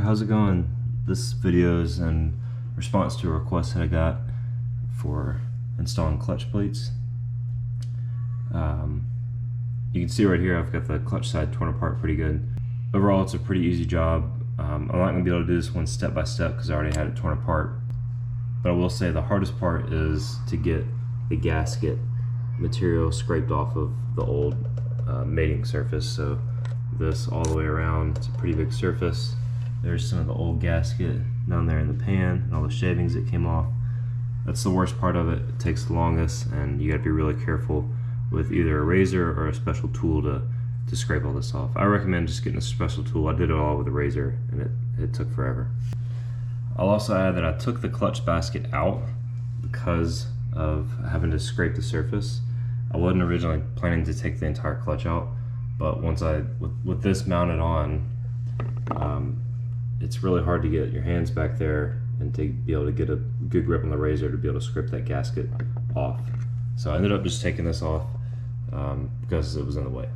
how's it going? This video is in response to a request that I got for installing clutch plates. You can see right here I've got the clutch side torn apart pretty good. Overall, it's a pretty easy job. I'm not going to be able to do this one step by step because I already had it torn apart. But I will say the hardest part is to get the gasket material scraped off of the old mating surface. So this all the way around, it's a pretty big surface. There's some of the old gasket down there in the pan and all the shavings that came off. That's the worst part of it. It takes the longest, and you got to be really careful with either a razor or a special tool to scrape all this off. I recommend just getting a special tool. I did it all with a razor and it took forever. I'll also add that I took the clutch basket out because of having to scrape the surface. I wasn't originally planning to take the entire clutch out, but once with this mounted on, it's really hard to get your hands back there and to be able to get a good grip on the razor to be able to scrape that gasket off. So I ended up just taking this off because it was in the way.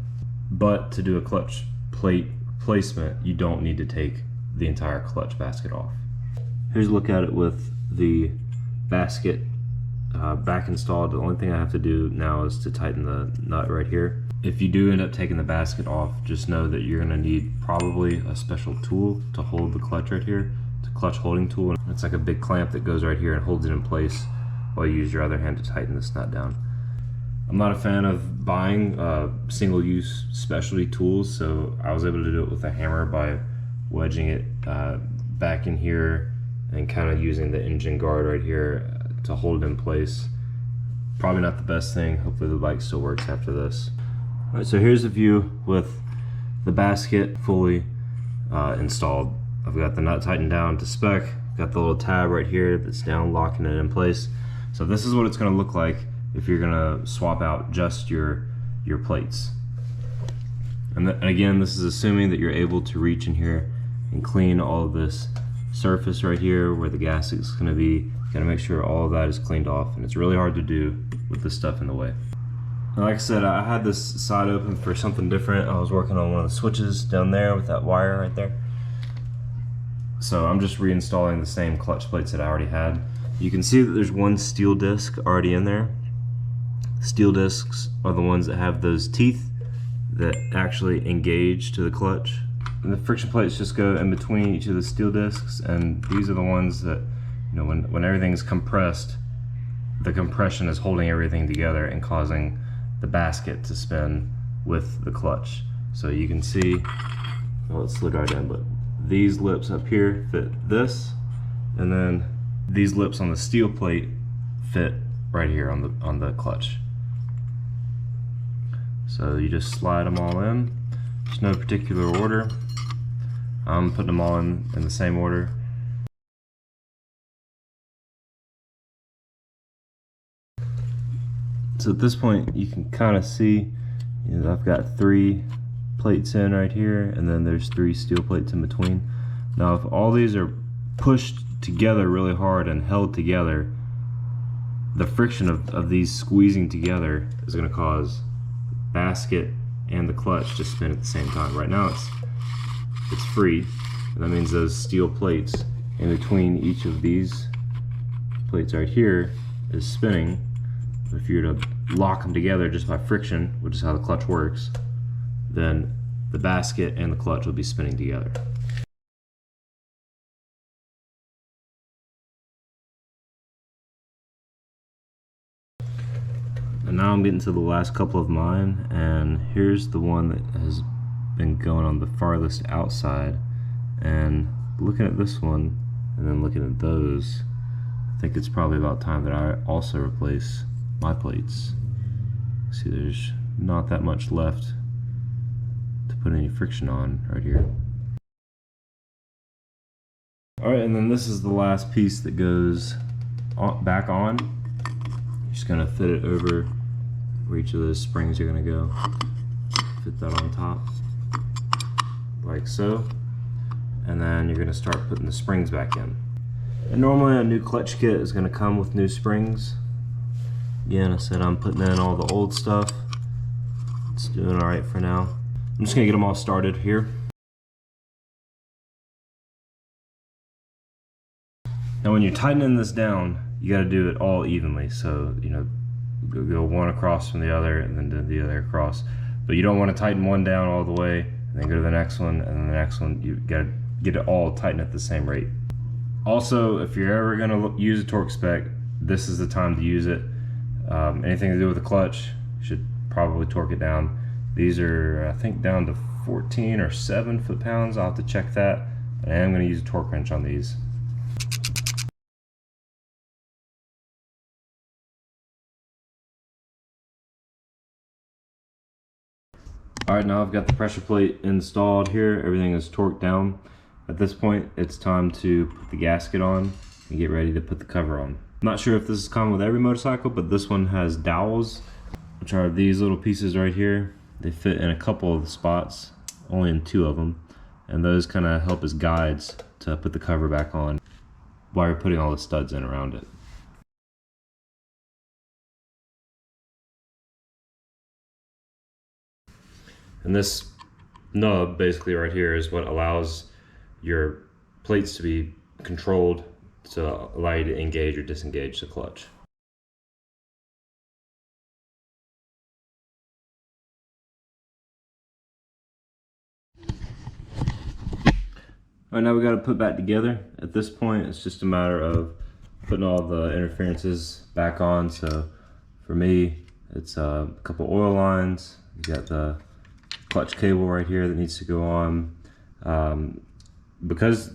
But to do a clutch plate replacement, you don't need to take the entire clutch basket off. Here's a look at it with the basket back installed. The only thing I have to do now is to tighten the nut right here. If you do end up taking the basket off, just know that you're going to need probably a special tool to hold the clutch right here. It's a clutch holding tool. It's like a big clamp that goes right here and holds it in place while you use your other hand to tighten this nut down. I'm not a fan of buying single-use specialty tools, so I was able to do it with a hammer by wedging it back in here and kind of using the engine guard right here to hold it in place. Probably not the best thing. Hopefully the bike still works after this. Alright, so here's the view with the basket fully installed. I've got the nut tightened down to spec, got the little tab right here that's down, locking it in place. So this is what it's going to look like if you're going to swap out just your plates. And again, this is assuming that you're able to reach in here and clean all of this surface right here where the gasket is going to be. Got to make sure all of that is cleaned off, and it's really hard to do with this stuff in the way. And like I said, I had this side open for something different. I was working on one of the switches down there with that wire right there. So I'm just reinstalling the same clutch plates that I already had. You can see that there's one steel disc already in there. Steel discs are the ones that have those teeth that actually engage to the clutch. And the friction plates just go in between each of the steel discs, and these are the ones that, you know, when everything's compressed, the compression is holding everything together and causing the basket to spin with the clutch. So you can see, well, it slid right in, but these lips up here fit this, and then these lips on the steel plate fit right here on the clutch. So you just slide them all in. There's no particular order. I'm putting them all in the same order. So at this point you can kind of see, you know, I've got 3 plates in right here, and then there's 3 steel plates in between. Now if all these are pushed together really hard and held together, the friction of these squeezing together is going to cause the basket and the clutch to spin at the same time. Right now it's free, and that means those steel plates in between each of these plates right here is spinning. If you were to lock them together just by friction, which is how the clutch works, then the basket and the clutch will be spinning together. And now I'm getting to the last couple of mine, and here's the one that has been going on the farthest outside. And looking at this one and then looking at those, I think it's probably about time that I also replace my plates. See, there's not that much left to put any friction on right here. Alright, and then this is the last piece that goes back on. You're just going to fit it over where each of those springs are going to go. Fit that on top, like so. And then you're going to start putting the springs back in. And normally a new clutch kit is going to come with new springs. Again, I said I'm putting in all the old stuff. It's doing alright for now. I'm just going to get them all started here. Now when you're tightening this down, you got to do it all evenly. So, you know, go one across from the other and then do the other across. But you don't want to tighten one down all the way and then go to the next one and then the next one. You got to get it all tightened at the same rate. Also, if you're ever going to use a torque spec, this is the time to use it. Anything to do with the clutch, you should probably torque it down. These are, I think, down to 14 or 7 foot-pounds. I'll have to check that. And I am going to use a torque wrench on these. Alright, now I've got the pressure plate installed here. Everything is torqued down. At this point, it's time to put the gasket on and get ready to put the cover on. I'm not sure if this is common with every motorcycle, but this one has dowels, which are these little pieces right here. They fit in a couple of the spots, only in 2 of them. And those kind of help as guides to put the cover back on while you're putting all the studs in around it. And this nub basically right here is what allows your plates to be controlled to allow you to engage or disengage the clutch. Alright, now we got to put back together. At this point, it's just a matter of putting all the interferences back on. So for me, it's a couple oil lines. You got the clutch cable right here that needs to go on. Because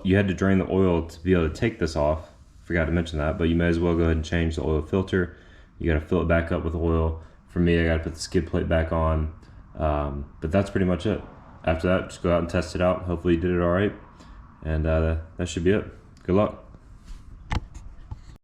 you had to drain the oil to be able to take this off, forgot to mention that, but you may as well go ahead and change the oil filter. You got to fill it back up with oil. For me, I got to put the skid plate back on. But that's pretty much it. After that, just go out and test it out. Hopefully you did it all right. And that should be it. Good luck.